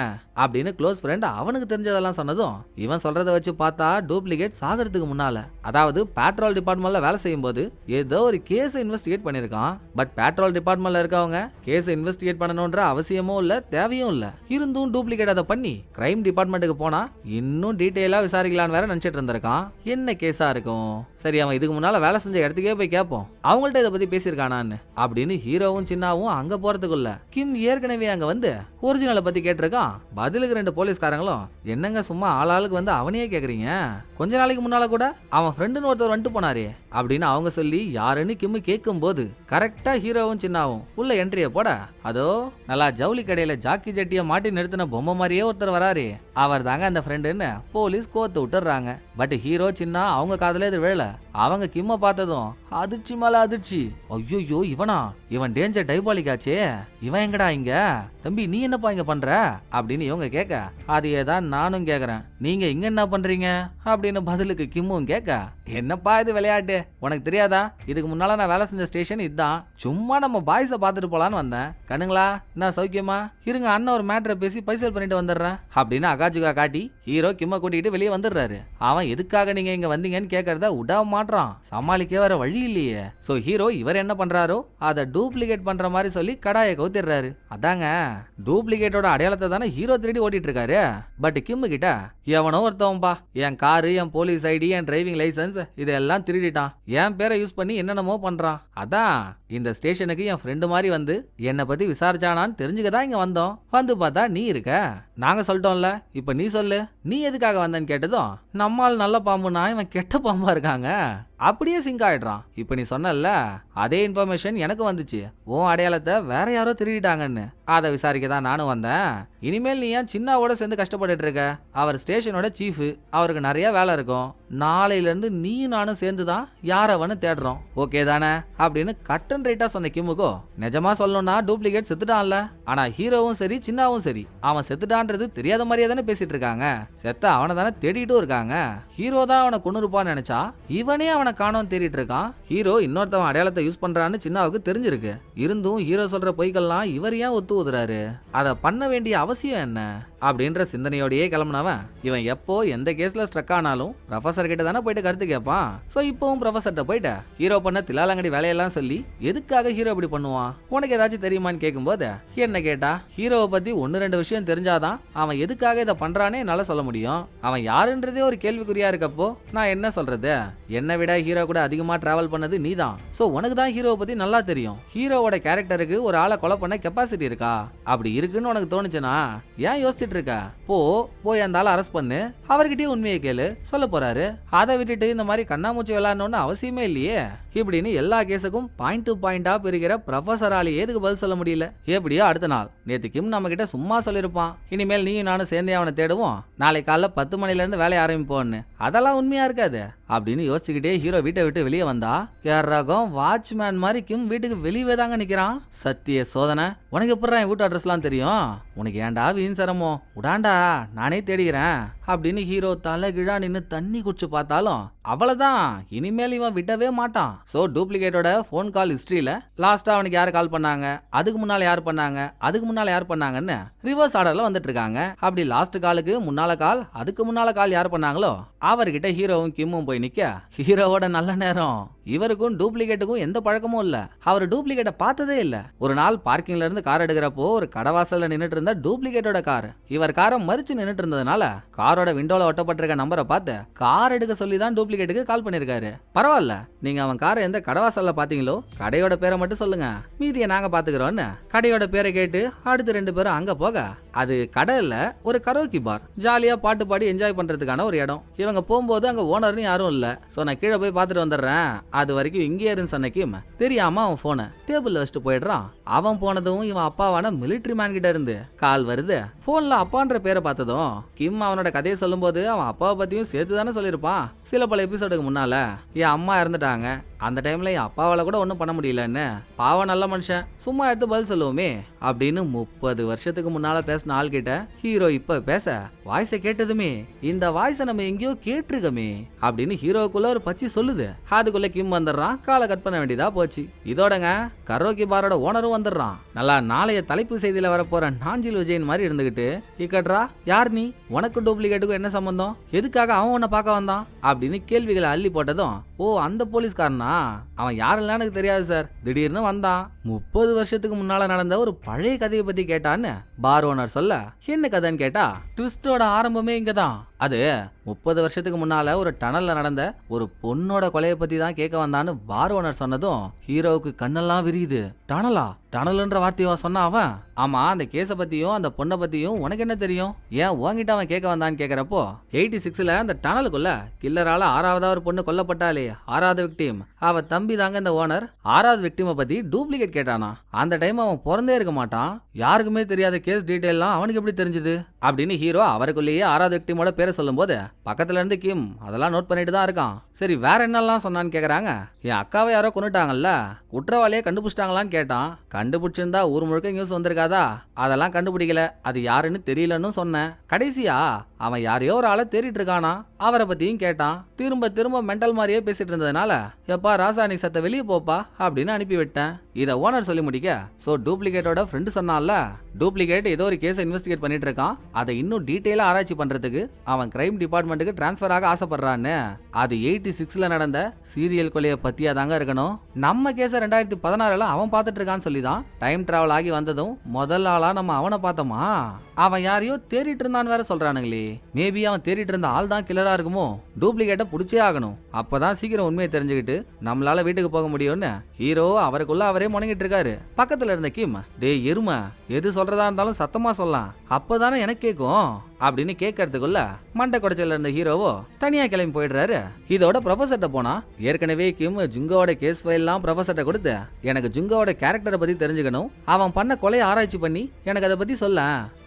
அப்படின்னு க்ளோஸ் ஃப்ரெண்ட் அவனுக்கு தெரிஞ்சதெல்லாம் சொன்னதும் இவன் சொல்றதை வச்சு பார்த்தா டூப்ளிகேட் சாகிறதுக்கு முன்னால, அதாவது பேட்ரோல் டிபார்ட்மெண்ட்ல வேலை செய்யும் போது ஏதோ ஒரு கேஸ் இன்வெஸ்டிகேட் பண்ணிருக்கான். பட் பேட்ரோல் டிபார்ட்மெண்ட்ல இருக்கவங்க கேஸ் இன்வெஸ்டிகேட் பண்ணணும்ன்ற அவசியமும் இல்ல, தேவையும் இல்ல. இருந்தும் டூப்ளிகேட் அதை பண்ணி கிரைம் டிபார்ட்மெண்ட்டுக்கு போனா இன்னும் டீடைலா விசாரிக்கலான்னு வேற நினைச்சிட்டு இருந்திருக்கான். என்ன கேஸா இருக்கும்? சரி அவன் இதுக்கு முன்னால வேலை செஞ்ச இடத்துக்கே போய் கேட்போம், அவங்கள்ட்ட இதை பத்தி பேசியிருக்கானான்னு அப்படின்னு ஹீரோவும் சின்னாவும் அங்க போறதுக்குள்ள கிம் ஏற்கனவே அங்க வந்து ஒரிஜினலை பத்தி கேட்டிருக்கான். பதிலுக்கு 2 போலீஸ்காரங்களும், என்னங்க சும்மா ஆளாளுக்கு வந்து அவனையே கேக்குறீங்க, கொஞ்ச நாளைக்கு முன்னால கூட அவன் ஃப்ரெண்டுன்னு ஒருத்தர் வந்துட்டு போனாரே அப்படின்னு அவங்க சொல்லி யாருன்னு கிம்மு கேட்கும் போது கரெக்டா ஹீரோவும் சின்னாவும் உள்ள என்ட்ரிய போட, அதோ நல்லா ஜவுளி கடையில ஜாக்கி ஜட்டிய மாட்டி நிறுத்தின பொம்மை மாதிரியே ஒருத்தர் வராரு, அவர் தாங்க அந்த ஃப்ரெண்டுன்னு போலீஸ் கோத்து விட்டுறாங்க. பட் ஹீரோ சின்னா அவங்க காதல இது விழல. அவங்க கிம்ம பார்த்ததும் அதிர்ச்சி மேல அதிர்ச்சி, ஐயோ இவனா, இவன் டேஞ்சர் டைபாலிக்காச்சே, இவன் எங்கடா இங்க, தம்பி நீ என்னப்பா இங்க பண்ற அப்படின்னு இவங்க கேட்க, அதையே தான் நானும் கேக்குறேன், நீங்க இங்க என்ன பண்றீங்க அப்படின்னு பதிலுக்கு கிம்மும் கேட்க, என்னப்பா இது விளையாட்டு, உனக்கு தெரியாதா, இதுக்கு முன்னால நான் வேலை செஞ்ச ஸ்டேஷன் இதுதான், சும்மா நம்ம பாய்ஸை பார்த்துட்டு போலான்னு வந்தேன், கண்ணுங்களா என்ன சௌக்கியமா இருங்க, அண்ணன் ஒரு மேட்டரை பேசி பைசல் பண்ணிட்டு வந்துடுறேன் அப்படின்னு அகாஜுகா காட்டி ஹீரோ கிம்ம கூட்டிட்டு வெளியே வந்துடுறாரு. அவன் எதுக்காக நீங்க இங்க வந்தீங்கன்னு கேட்கறத விடாம மாட்டான், சமாளிக்க வர வழி இல்லையே. சோ ஹீரோ இவர் என்ன பண்றாரோ அதை டூப்ளிகேட் பண்ற மாதிரி சொல்லி கடாயை கவுத்திடுறாரு. அதாங்க டூப்ளிகேட்டோட அடையாளத்தை தானே ஹீரோ திருடி ஓட்டிட்டு இருக்காரு. பட் கிம்மு கிட்ட எவனோ ஒருத்தவன்பா என் காரு, என் போலீஸ் ஐடி, என் டிரைவிங் லைசன்ஸ் இதெல்லாம் திருடிட்டான், என் பேரை யூஸ் பண்ணி என்னென்னமோ பண்றான், அதான் இந்த ஸ்டேஷனுக்கு என் ஃப்ரெண்டு மாதிரி வந்து என்னை பத்தி விசாரிச்சானான்னு தெரிஞ்சுக்கதான் இங்க வந்தோம். வந்து பார்த்தா நீ இருக்க, நாங்க சொல்லிட்டோம்ல, இப்ப நீ சொல்லு நீ எதுக்காக வந்தன்னு கேட்டதும், நம்மால் நல்ல பாம்புனா இவன் கெட்ட பாம்பா இருக்காங்க அப்படியே சிங்க் ஆயிடுறான். இப்ப நீ சொன்னல அதே இன்ஃபர்மேஷன் எனக்கு வந்துச்சு, உன் அடையாளத்தை வேற யாரோ திருடிட்டாங்கன்னு, அதை விசாரிக்க தான் நானும் வந்தேன். இனிமேல் நீ ஏன் சின்னாவோட சேர்ந்து கஷ்டப்பட்டு இருக்க, அவர் ஸ்டேஷனோட சீஃப், அவருக்கு நிறைய வேலை இருக்கும், நாளையில இருந்து நீ நானும் சேர்ந்து தான் யாரவன்னு தேடுறோம், ஓகே தானே அப்படின்னு கட் அண்ட் ரைட்டா சொன்ன கிம்முக்கோ, நிஜமா சொல்லணும்னா டூப்ளிகேட் செத்துட்டான்ல, ஆனா ஹீரோவும் சரி சின்னாவும் சரி அவன் செத்துட்டான்றது தெரியாத மாதிரியே தானே பேசிட்டு இருக்காங்க, செத்த அவனை தானே தேடிட்டும் இருக்காங்க, ஹீரோ தான் அவனை கொண்டு இருப்பான்னு நினைச்சா இவனே அவனை காணோன்னு தேடிட்டு இருக்கான். ஹீரோ இன்னொருத்தவன் அடையாளத்தை யூஸ் பண்றான்னு சின்னாவுக்கு தெரிஞ்சிருக்கு. இருந்தும் ஹீரோ சொல்ற பொய்கள்லாம் இவர் ஏன் ஒத்து ஊதுறாரு, அதை பண்ண வேண்டிய அவசியம் என்ன அப்படின்ற சிந்தனையோடயே கிளம்புனவன் இவன் எப்போ எந்த கேஸ்ல ஸ்ட்ரக் ஆனாலும் ப்ரொஃபசர் கிட்ட தானே போயிட்டு கருத்து கேட்பான். சோ இப்பவும் ப்ரொஃபசர்கிட்ட போயிட்டு ஹீரோ பண்ண தில்லாலங்கடி வேலையெல்லாம் சொல்லி எதுக்காக ஹீரோ இப்படி பண்ணுவான் உனக்கு ஏதாச்சும் தெரியுமான்னு கேட்கும்போது, என்ன கேட்டா ஹீரோவை பத்தி 1-2 விஷயம் தெரிஞ்சாதான் அவன் எதுக்காக இதை பண்றானே என்னால சொல்ல முடியும், அவன் யாருன்றதே ஒரு கேள்விக்குறியா இருக்கப்போ நான் என்ன சொல்றது, என்னை விட ஹீரோ கூட அதிகமா டிராவல் பண்ணது நீதான், சோ உனக்கு தான் ஹீரோவை பத்தி நல்லா தெரியும், ஹீரோவோட கேரக்டருக்கு ஒரு ஆளை கொலை பண்ண கெப்பாசிட்டி இருக்கா, அப்படி இருக்குன்னு உனக்கு தோணுச்சுன்னா ஏன் யோசிச்சுட்டு இருக்க, போய் அந்த ஆளை அரெஸ்ட் பண்ணு, அவர்கிட்டயே உண்மையை கேளு சொல்ல போறாரு, அதை விட்டுட்டு இந்த மாதிரி கண்ணாமூச்சி விளையாடணும்னு அவசியமே இல்லையே இப்படின்னு எல்லா கேஸுக்கும் பாயிண்ட் டு பாயிண்டா பிரிக்கிற ப்ரொஃபசரால எதுக்கு பதில் சொல்ல முடியல. எப்படியோ அடுத்த நாள் நேத்து கிம் நம்ம கிட்ட சும்மா சொல்லிருப்பான், இனிமேல் நீயும் நானும் சேர்ந்தே அவனை தேடுவோம், நாளை காலைல 10 மணில இருந்து வேலையை ஆரம்பிப்போன்னு, அதெல்லாம் உண்மையா இருக்காது அப்படின்னு யோசிச்சுக்கிட்டே ஹீரோ வீட்டை விட்டு வெளியே வந்தா கேரகம் வாட்ச்மேன் மாதிரி கிம் வீட்டுக்கு வெளியே தாங்க நிக்கிறான். சத்திய சோதனை, உனக்கு எப்படி என் வீட்டு அட்ரஸ்லாம் தெரியும், உனக்கு ஏன்டா வீண் சிரமம், உடாண்டா நானே தேடிக்கிறேன் அப்படின்னு ஹீரோ தலை கிழா நின்னு தண்ணி குடிச்சு பார்த்தாலும் அவ்வளவுதான், இனிமேல் இவன் விடவே மாட்டான். சோ டூப்ளிகேட்டோட போன் கால் ஹிஸ்டரியில லாஸ்டா அவனுக்கு யாரு கால் பண்ணாங்க, அதுக்கு முன்னால யார் பண்ணாங்க, அதுக்கு முன்னால யார் பண்ணாங்கன்னு ரிவர்ஸ் ஆர்டர்ல வந்துட்டு இருக்காங்க. அப்படி லாஸ்ட் காலுக்கு முன்னால கால், அதுக்கு முன்னால கால் யார் பண்ணாங்களோ அவர்கிட்ட ஹீரோவும் கிம்மும் போய் நிக்க, ஹீரோவோட நல்ல நேரம். இவருக்கும் டூப்ளிகேட்டுக்கும் எந்த பழக்கமும் இல்ல. அவர் டூப்ளிகேட்டை பார்த்ததே இல்ல. ஒரு நாள் பார்க்கிங்ல இருந்து கார் எடுக்கிறப்போ ஒரு கடவாசல்ல நின்னுட்டு இருந்த டூப்ளிகேட்டோட கார் இவர் காரை மறிச்சு நின்னுட்டு இருந்ததுனால காரோட விண்டோல ஒட்டப்பட்டிருக்க நம்பரை பார்த்து கார் எடுக்க சொல்லி தான் டூப்ளிகேட்டுக்கு கால் பண்ணிருக்காரு. பரவாயில்ல, நீங்க அவன் காரை எந்த கடவாசல்ல பாத்தீங்களோ கடையோட பேரை மட்டும் சொல்லுங்க, மீதியை நாங்க பாத்துக்கிறோம்னு கடையோட பேரை கேட்டு அடுத்து 2 பேரும் அங்க போக, அது கடை இல்ல, ஒரு கரோக்கி பார். ஜாலியா பாட்டு பாடி என்ஜாய் பண்றதுக்கான ஒரு இடம். இவங்க போகும்போது அங்க ஓனர்னு யாரும் இல்ல. சோ நான் கீழே போய் பாத்துட்டு வந்துடுறேன், அது வரைக்கும் இங்கே இருன்னு சொன்னக்கும் தெரியாம அவன் போனை டேபிள்ல வச்சுட்டு போயிடுறான். அவன் போனதும் இவன் அப்பாவான மிலிட்டரி மேன் கிட்ட இருந்து கால் வருது. போன்ல அப்பான்ற பேரை பார்த்ததும் கிம் அவனோட கதையை சொல்லும் போது அவன் அப்பாவை பத்தியும் சேர்த்து தானே சொல்லியிருப்பான். சில பல எபிசோடுக்கு முன்னால என் அம்மா இறந்துட்டாங்க, அந்த டைம்ல என் அப்பாவால கூட ஒன்றும் பண்ண முடியலன்னு, பாவம் நல்ல மனுஷன், சும்மா எடுத்து பதில் சொல்லுவோமே அப்படின்னு 30 வருஷத்துக்கு முன்னால பேசின ஆள் கிட்ட ஹீரோ இப்ப பேச, வாய்ஸை கேட்டதுமே இந்த வாய்ஸை நம்ம எங்கேயோ கேட்டிருக்கமே அப்படின்னு ஹீரோக்குள்ள ஒரு பச்சி சொல்லுது. அதுக்குள்ள கிம் வந்துடுறான், காலை கட் பண்ண வேண்டியதா போச்சு. இதோடங்க கரோக்கி பாரோட ஓனரும் வந்துடுறான். நல்லா நாளைய தலைப்பு செய்தியில வரப்போற நாஞ்சில் விஜயன் மாதிரி இருந்துகிட்டு, இக்கட்ரா யார் நீ, உனக்கு டூப்ளிகேட்டுக்கும் என்ன சம்பந்தம், எதுக்காக அவன் உன்னை பார்க்க வந்தான் அப்படின்னு கேள்விகளை அள்ளி போட்டதும், ஓ அந்த போலீஸ்காரனா, அவன் யாரெல்லாம் எனக்கு தெரியாது சார், திடீர்னு வந்தான், 30 வருஷத்துக்கு முன்னால நடந்த ஒரு பழைய கதையை பத்தி கேட்டான்னு பார் ஓனர் சொல்ல, என்ன கதைன்னு கேட்டா ட்விஸ்டோட ஆரம்பமே இங்கதான். அது 30 வருஷத்துக்கு முன்னால ஒரு டனல்ல நடந்த ஒரு பொண்ணோட கொலையை பத்தி தான் கேட்க வந்தான்னு பார் ஓனர் சொன்னதும் ஹீரோவுக்கு கண்ணெல்லாம் விரியுது. டனலா, டனல்ன்ற வார்த்தையோ சொன்னா அவன். ஆமா, அந்த கேஸ பத்தியும் அந்த பொண்ணை பத்தியும் உனக்கு என்ன தெரியும், ஏன் உன்கிட்ட அவன் கேட்க வந்தான்னு கேக்குறப்போ, 86ல அந்த டனலுக்குள்ள கில்லரால 6வது ஒரு பொண்ணு கொல்லப்பட்டாலே 6வது விக்டிம் அவ தம்பி தாங்க இந்த ஓனர். 6வது விக்டிமை பத்தி டூப்ளிகேட் கேட்டானா. அந்த டைம் அவன் பிறந்தே இருக்க மாட்டான், யாருக்குமே தெரியாத கேஸ் டீடைல்லாம் அவனுக்கு எப்படி தெரிஞ்சது அப்படின்னு ஹீரோ அவருக்குள்ளேயே 6வது விக்டிமோட பேரை சொல்லும் போது பக்கத்துல இருந்து கிம் அதெல்லாம் நோட் பண்ணிட்டு தான் இருக்கான். சரி வேற என்னெல்லாம் சொன்னான்னு கேக்குறாங்க. என் அக்காவை யாரோ கொன்னுட்டாங்கல்ல, குற்றவாளியை கண்டுபிடிச்சிட்டாங்களான்னு கேட்டான். கண்டுபிடிச்சிருந்தா ஊர் முழுக்க நியூஸ் வந்திருக்காதா, அதெல்லாம் கண்டுபிடிக்கல, அது யாருன்னு தெரியலன்னு சொன்னேன். கடைசியா அவன் யாரையோ ஒரு ஆளை தேடிட்டு இருக்கானா, அவரை பத்தியும் கேட்டான். திரும்ப திரும்ப மென்டல் மாதிரியே பேசிட்டு இருந்ததுனால, எப்பா ராசாணி சத்த வெளியே போப்பா அப்படின்னு அனுப்பி விட்டேன். இதை ஓனர் சொல்லி முடிக்க, சோ டூப்ளிகேட்டோட ஃப்ரெண்டு சொன்னான்ல, டூப்ளிகேட் ஏதோ ஒரு கேஸை இன்வெஸ்டிகேட் பண்ணிட்டு இருக்கான், அதை இன்னும் டீட்டெயிலா ஆராய்ச்சி பண்றதுக்கு அவன் கிரைம் டிபார்ட்மெண்ட்டுக்கு டிரான்ஸ்ஃபர் ஆக ஆசைப்படுறான்னு. அது 86ல நடந்த சீரியல் கொலையை பத்தியா தாங்க இருக்கணும். நம்ம கேஸ 2016ல அவன் பார்த்துட்டு இருக்கான்னு சொல்லி தான் டைம் டிராவல் ஆகி வந்ததும் முதல் ஆளா நம்ம அவனை பார்த்தோமா. அவன் யாரையோ தேடிட்டு இருந்தான்னு வேற சொல்றானுங்களே, மேபி அவன் தேடிட்டு இருந்த ஆள் தான் கில்லரா இருக்குமோ. டூப்ளிகேட்டை பிடிச்சே ஆகணும், அப்பதான் சீக்கிரம் உண்மையை தெரிஞ்சுக்கிட்டு நம்மளால வீட்டுக்கு போக முடியும்னு ஹீரோ அவருக்குள்ள அவரே முணங்கிட்டு இருக்காரு. பக்கத்துல இருந்த கிம், டே எருமை, எது சொல்றதா இருந்தாலும் சத்தமா சொல்லலாம், அப்பதானே எனக்கு கேட்கும் அப்படின்னு கேட்கறதுக்குள்ள மண்டை குடைச்சல இருந்த ஹீரோவோ தனியா கிளம்பி போயிடுறாரு. இதோட ப்ரொஃபசர்ட்ட போனா, ஏற்கனவே கிம் ஜுங்கோட கேஸ் ஃபைல்லாம் ப்ரொஃபசர்ட்ட கொடுத்து, எனக்கு ஜுங்கோட கேரக்டரை பத்தி தெரிஞ்சுக்கணும், அவன் பண்ண கொலையை ஆராய்ச்சி பண்ணி எனக்கு அதை பத்தி சொல்ல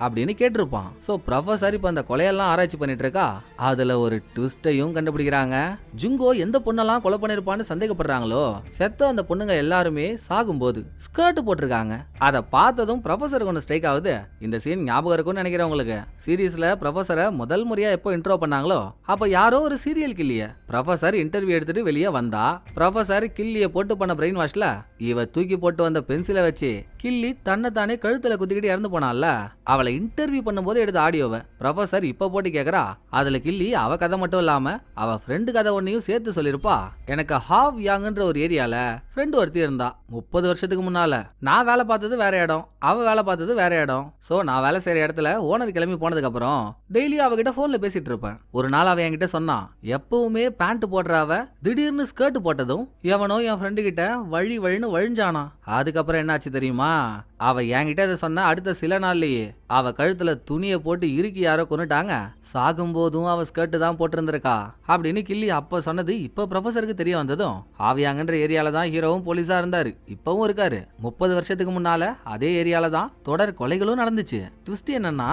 அப்படின்னு கேட்டிருப்பான். சோ ப்ரொஃபசர் இப்ப அந்த கொலையெல்லாம் ஆராய்ச்சி பண்ணிட்டு இருக்கா. அதுல ஒரு ட்விஸ்டையும் கண்டுபிடிக்கிறாங்க. ஜுங்கோ எந்த பொண்ணெல்லாம் கொலை பண்ணிருப்பான்னு சந்தேகப்படுறாங்களோ, செத்த அந்த பொண்ணுங்க எல்லாருமே சாகும்போது ஸ்கர்ட் போட்டிருக்காங்க. அதை பார்த்ததும் ப்ரொஃபசருக்கு ஒன்று ஸ்ட்ரைக் ஆகுது. இந்த சீன் ஞாபகம் இருக்கும்னு நினைக்கிறேன் உங்களுக்கு. சீரியஸ்ல ப்ரொஃபசரை முதல் முறையா எப்போ இன்ட்ரோ பண்ணாங்களோ அப்ப யாரோ ஒரு சீரியல் கில்லிய ப்ரொஃபசர் இன்டர்வியூ எடுத்துட்டு வெளியே வந்தா. ப்ரொஃபசர் கில்லிய போட்டு பண்ண பிரெயின் வாஷ்ல இவ தூக்கி போட்டு வந்த பென்சிலை வச்சு கில்லி தன்னை தானே கழுத்துல குத்திக்கிட்டு இறந்து போனால, அவளை இன்டர்வியூ பண்ணும்போது எடுத்த ஆடியோவை ப்ரொஃபசர் இப்ப போட்டு கேக்குறா. அதுல கில்லி அவ கதை மட்டும் இல்லாம அவ ஃப்ரெண்டு கதை ஒன்னையும் சேர்த்து சொல்லிருப்பா. எனக்கு ஹாவ் யாங்ன்ற ஒரு ஏரியால ஃப்ரெண்டு ஒருத்தி இருந்தா 30 வருஷத்துக்கு முன்னால. நான் வேலை பார்த்தது வேற இடம், அவ வேலை பார்த்தது வேற இடம். சோ நான் வேலை செய்யற இடத்துல ஓனர் கிளம்பி போனதுக்கு அப்புறம் டெய்லி அவகிட்ட போன்ல பேசிட்டு இருப்பேன். ஒரு நாள் அவ என்கிட்ட சொன்னான், எப்பவுமே பேண்ட் போடுற அவ திடீர்னு ஸ்கர்ட் போட்டதும் எவனோ என் ஃப்ரெண்டு கிட்ட வழின்னு வழிஞ்சானா. அதுக்கப்புறம் என்ன ஆச்சு தெரியுமா, அவ என்கிட்ட இதை சொன்ன அடுத்த சில நாள்லயே அவ கழுத்துல துணியை போட்டு இறுக்கி யாரோ கொன்னுட்டாங்க. சாகும் போதும் அவ ஸ்கர்ட் தான் போட்டிருந்திருக்கா அப்படின்னு கில்லி அப்ப சொன்னது இப்ப ப்ரொஃபசருக்கு தெரிய வந்ததும், ஆவியாங்கன்ற ஏரியால தான் ஹீரோவும் போலீஸா இருந்தாரு, இப்பவும் இருக்காரு. 30 வருஷத்துக்கு முன்னால அதே ஏரியால தான் தொடர் கொலைகளும் நடந்துச்சு. ட்விஸ்ட் என்னன்னா,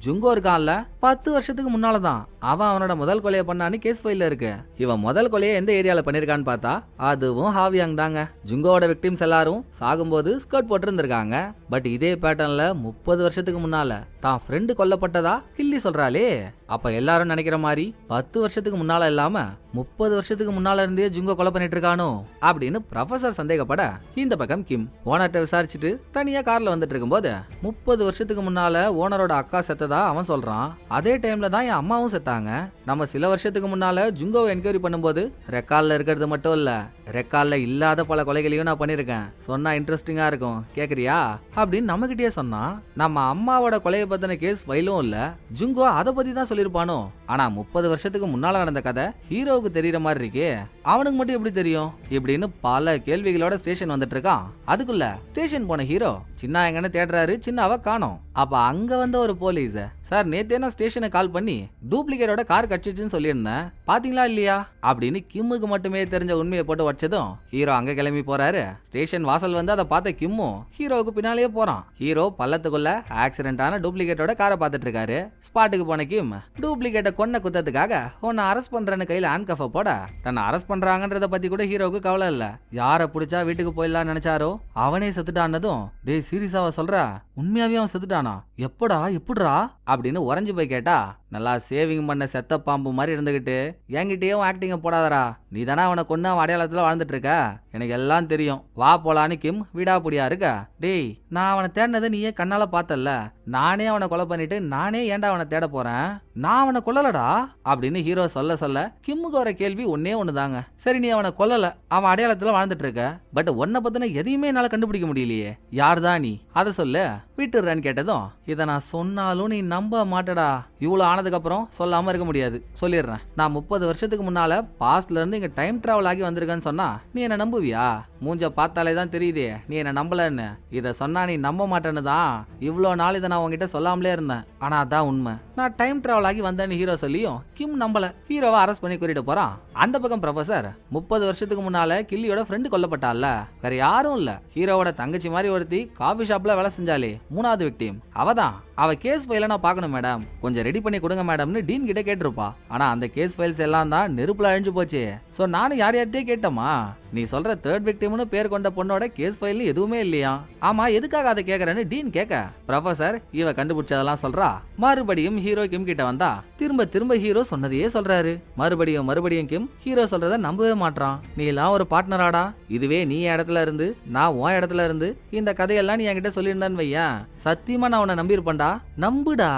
ஜுங்கோ இருக்கான்ல, 10 வருஷத்துக்கு முன்னாலதான் அவன் அவனோட முதல் கொலையை பண்ணான்னு கேஸ் ஃபைல்ல இருக்கு. இவன் முதல் கொலையை எந்த ஏரியால பண்ணிருக்கான்னு பார்த்தா அதுவும் ஹாவியாங் தாங்க. ஜுங்கோட விக்டிம்ஸ் எல்லாரும் சாகும்போது ஸ்கர்ட் போட்டிருந்திருக்காங்க. பட் இதே பேட்டர்ன்ல 30 வருஷத்துக்கு முன்னால தான் ஃப்ரெண்டு கொல்லப்பட்டதா கில்லி சொல்றாளே. அப்ப எல்லாரும் நினைக்கிற மாதிரி 10 வருஷத்துக்கு முன்னால இல்லாம 30 வருஷத்துக்கு முன்னால இருந்தே ஜுங்கோ கொலை பண்ணிட்டு இருக்கானோ அப்படின்னு ப்ரொஃபசர் சந்தேகப்பட, இந்த பக்கம் கிம் ஓனர்ட்ட விசாரிச்சுட்டு தனியா கார்ல வந்துட்டு இருக்கும்போது 30 வருஷத்துக்கு முன்னால ஓனரோட அக்கா செத்ததா அவன் சொல்றான். அதே டைம்ல தான் என் அம்மாவும் செத்தாங்க. நம்ம சில வருஷத்துக்கு முன்னால ஜுங்கோவை என்கொயரி பண்ணும்போது ரெக்கார்ட்ல இருக்கிறது மட்டும் இல்ல, ரெக்கார்ட்ல இல்லாத பல கொலைகளையும் நான் பண்ணிருக்கேன். சொன்னா இன்ட்ரெஸ்டிங்கா இருக்கும், கேக்குறியா அப்படின்னு நம்மகிட்டயே சொன்னான். நம்ம அம்மாவோட கொலையை பத்தின கேஸ் ஃபைலும் இல்ல, ஜுங்கோ அதை பத்தி தான் சொல்லிருப்பானோ. ஆனா 30 வருஷத்துக்கு முன்னால நடந்த கதை ஹீரோவுக்கு தெரியற மாதிரி இருக்கே, அவனுக்கு மட்டும் எப்படி தெரியும் இப்படின்னு பல கேள்விகளோட ஸ்டேஷன் வந்துட்டு இருக்கான். அதுக்குள்ள ஸ்டேஷன் போன ஹீரோ சின்ன எங்கன்னு தேடுறாரு, சின்னாவை காணோம். அப்ப அங்க வந்த ஒரு போலீஸ், சார் நேத்தே நான் ஸ்டேஷனை கால் பண்ணி டூப்ளிகேட்டோட கார் கட்சிச்சுன்னு சொல்லியிருந்தேன், பாத்தீங்களா இல்லையா அப்படின்னு கிம்முக்கு மட்டுமே தெரிஞ்ச உண்மையை போட்டு வச்சதும் ஹீரோ அங்க கிளம்பி போறாரு. ஸ்டேஷன் வாசல் வந்து அதை பார்த்த கிம்மும் ஹீரோவுக்கு பின்னாலேயே போறான். ஹீரோ பள்ளத்துக்குள்ள ஆக்சிடென்ட் ஆன டூப்ளிகேட்டோட காரை பார்த்துட்டு இருக்காரு. ஸ்பாட்டுக்கு போன கிம் டூப்ளிகேட்டை கொன்ன குத்தத்துக்காக உன்னை அரெஸ்ட் பண்றேன்னு கையில ஹேண்ட்கஃபை போட, தன்னை அரெஸ்ட் பண்றாங்கன்றத பத்தி கூட ஹீரோவுக்கு கவலை இல்ல. யாரை பிடிச்சா வீட்டுக்கு போயிடலாம் நினைச்சாரோ அவனே செத்துட்டானதும், டேய் சீரியஸாவ சொல்ற, உண்மையாவே அவன் செத்துட்டானா, எப்படிரா அப்படின்னு உறைஞ்சு போய் கேட்டா, நல்லா சேவிங் பண்ண செத்த பாம்பு மாதிரி இருந்துகிட்டு என்கிட்டயும் ஆக்டிங்க போடாதரா, நீ தானே அவனை கொண்டு அவன் அடையாளத்துல வாழ்ந்துட்டு இருக்க, எனக்கு எல்லாம் தெரியும், வா போலான்னு கிம் விடாப்புடியா இருக்க. டேய் நான் அவனை தேடினதை நீயே கண்ணால பார்த்தல்ல, நானே அவனை கொலை பண்ணிட்டு நானே ஏன்டா அவனை தேட போறேன், நான் அவனை கொல்லலடா அப்படின்னு ஹீரோ சொல்ல சொல்ல கிம்முக்கு வர கேள்வி ஒன்னே ஒண்ணுதாங்க, சரி நீ அவனை கொல்லல, அவன் அடையாளத்துல வாழ்ந்துட்டு இருக்க, பட் உன்னை பத்தின எதையுமே என்னால கண்டுபிடிக்க முடியலையே, யார்தான் நீ அதை சொல்லு விட்டுறேன்னு கேட்டதும், இதை நான் சொன்னாலும் நீ நம்ப மாட்டடா, இவ்வளவு ஆனதுக்கு அப்புறம் சொல்லாம இருக்க முடியாது, சொல்லிடுறேன். நான் 30 வருஷத்துக்கு முன்னால பாஸ்ட்ல இருந்து இங்க டைம் டிராவல் ஆகி வந்திருக்கேன்னு சொன்னா நீ என்ன நம்புவியா? மூஞ்ச பார்த்தாலே தான் தெரியுதே நீ என்ன நம்பலன்னு. இதை சொன்னா நீ நம்ப மாட்டேன்னு தான் இவ்வளோ நாள் இதை நான் உங்ககிட்ட சொல்லாமலே இருந்தேன். ஆனா அதான் உண்மை, நான் டைம் டிராவல் ஆகி வந்தேன்னு ஹீரோ சொல்லியும் கிம் நம்பல. ஹீரோவை அரெஸ்ட் பண்ணி கூட்டிட்டு போறான். அந்த பக்கம் ப்ரொஃபசர் 30 வருஷத்துக்கு முன்னால கில்லியோட ஃப்ரெண்டு கொல்லப்பட்டால, வேற யாரும் இல்ல, ஹீரோவோட தங்கச்சி மாதிரி ஒருத்தி காபி ஷாப்ல வேலை செஞ்சாலே 3வது விக்டிம் அவதான். அவ கேஸ் ஃபைல நான் பார்க்கணும் மேடம், கொஞ்சம் ரெடி பண்ணி கொடுங்க மேடம்னு டீன் கிட்ட கேட்டிருப்பா. ஆனா அந்த கேஸ் ஃபைல்ஸ் எல்லாம் தான் நெருப்புல அழிஞ்சு போச்சு. சோ நானும் யார்கிட்டயே கேட்டோமா, நீ சொல்ற தேர்ட் விக்டிம்னு பேர் கொண்ட பொண்ணோட கேஸ் ஃபைல் எதுவுமே இல்லையா, ஆமா எதுக்காக அதை கேக்குறேன்னு டீன் கேட்க, ப்ரொஃபசர் இவ கண்டுபிடிச்சதெல்லாம் சொல்றா. மறுபடியும் ஹீரோ கிம் கிட்ட வந்தா திரும்ப திரும்ப ஹீரோ சொன்னதையே சொல்றாரு. மறுபடியும் கிம் ஹீரோ சொல்றத நம்பவே மாட்டான். நீ எல்லாம் ஒரு பார்ட்னராடா, இதுவே நீ இடத்துல இருந்து நான் உன் இடத்துல இருந்து இந்த கதையெல்லாம் நீ என்கிட்ட சொல்லியிருந்தான்னு வையன், சத்தியமா நான் உன்னை நம்பியிருப்பேன்டா, நம்புடா.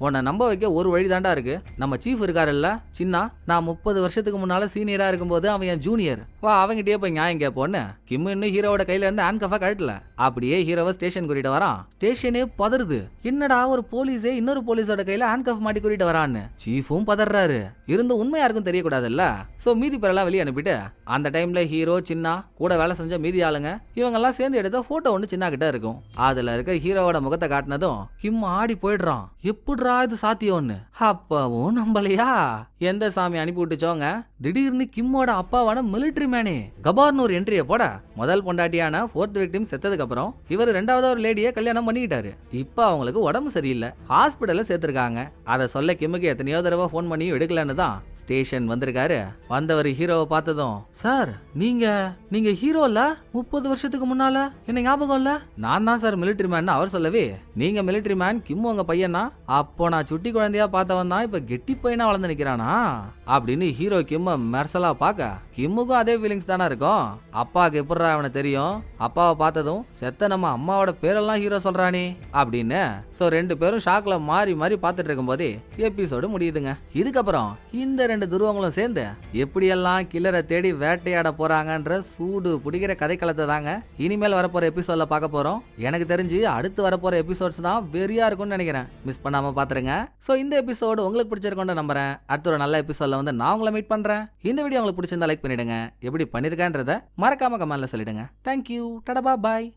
உன்னை நம்ப வைக்க ஒரு வழி தாண்டா இருக்கு. நம்ம சீஃப் இருக்காருல்ல சின்னா, நான் 30 வருஷத்துக்கு முன்னால சீனியரா இருக்கும்போது அவன் என் ஜூனியர், வா அவங்கிட்டே போய் நியாயம் கேட்போன்னு கிம் இன்னும் ஹீரோவோட கையில இருந்து ஹேண்ட்கஃபா கழட்டல. அப்படியே ஹீரோவை ஸ்டேஷன் கூட்டிட்டு வரான். ஸ்டேஷனே பதறுது, என்னடா ஒரு போலீஸே இன்னொரு போலீஸோட கையில ஹேண்ட்கஃப் மாட்டி கூட்டிட்டு வரான்னு. சீஃபும் பதறாரு, இருந்து உண்மை யாருக்கும் தெரியக்கூடாதுல்ல. சோ மீதி பேரெல்லாம் வெளியே அனுப்பிட்டு அந்த டைம்ல ஹீரோ சின்னா கூட வேலை செஞ்ச மீதி ஆளுங்க இவங்க எல்லாம் சேர்ந்து எடுத்த போட்டோ ஒன்று சின்ன கிட்ட இருக்கும். அதுல இருக்க ஹீரோவோட முகத்தை காட்டினதும் கிம் ஆடி போயிடுறான், எப்படிரா இது சாத்தியம்னு. அப்பவும் நம்பலையா, எந்த சாமி அனுப்பி விட்டுச்சோங்க, திடீர்னு கிம்மோட அப்பாவான மிலிட்டரி மேனே கபார்னூர் என்ட்ரியை போட, முதல் பொண்டாட்டியான 4th விக்டிம் செத்ததுக்கு அப்புறம் இவர் 2வது ஒரு லேடியை கல்யாணம் பண்ணிக்கிட்டாரு. இப்ப அவங்களுக்கு உடம்பு சரியில்லை, ஹாஸ்பிட்டல்ல சேர்த்திருக்காங்க. அதை சொல்ல கிம்முக்கு எத்தனையோ தடவை போன் பண்ணி எடுக்கலன்னு தான் ஸ்டேஷன் வந்திருக்காரு. வந்தவர் ஹீரோவை பார்த்ததும், சார் நீங்க ஹீரோ இல்ல, 30 வருஷத்துக்கு முன்னால என்ன ஞாபகம் இல்ல, நான் தான் சார் மிலிட்டரி மேன் அவர் சொல்லவே, நீங்க மிலிட்டரி மேன் கிம்மு உங்க பையனா, அப்போ நான் சுட்டி குழந்தையா பார்த்தவன் தான் இப்ப கெட்டி பையனா வளர்ந்து நிக்கிறானா அப்படின்னு ஹீரோ கிம்ம மெர்சலா பார்க்க, கிம்முக்கும் அதே ஃபீலிங்ஸ் தானே இருக்கும். அப்பாவுக்கு எப்படிரா அவனை தெரியும், அப்பாவை பார்த்ததும் செத்த நம்ம அம்மாவோட பேரெல்லாம் ஹீரோ சொல்றானே அப்படின்னு. சோ 2 பேரும் ஷாக்ல மாறி மாறி பார்த்துட்டு இருக்கும் போதே எபிசோடு முடியுதுங்க. இதுக்கப்புறம் இந்த 2 துருவங்களும் சேர்ந்து எப்படியெல்லாம் கில்லரை தேடி வேட்டையாட போறாங்கன்ற சூடு பிடிக்கிற கதைக்களத்தை தாங்க இனிமேல் வரப்போற எபிசோட்ல பார்க்க போறோம். எனக்கு தெரிஞ்சு அடுத்து வரப்போற எபிசோட்ஸ் தான் வெறியா இருக்கும்னு நினைக்கிறேன், மிஸ் பண்ணாம பாத்துருங்க. சோ இந்த எபிசோடு உங்களுக்கு பிடிச்சிருக்கோன்னு நம்புறேன். அடுத்த ஒரு நல்ல எபிசோட்ல வந்து நான் உங்களை மீட் பண்றேன். இந்த வீடியோ உங்களுக்கு பிடிச்சிருந்தா லைக் பண்ணிடுங்க, எப்படி பண்ணிருக்கேன்றத மறக்காம கமெண்ட்ல சொல்லிடுங்க. தேங்க்யூ, டடா பாய்.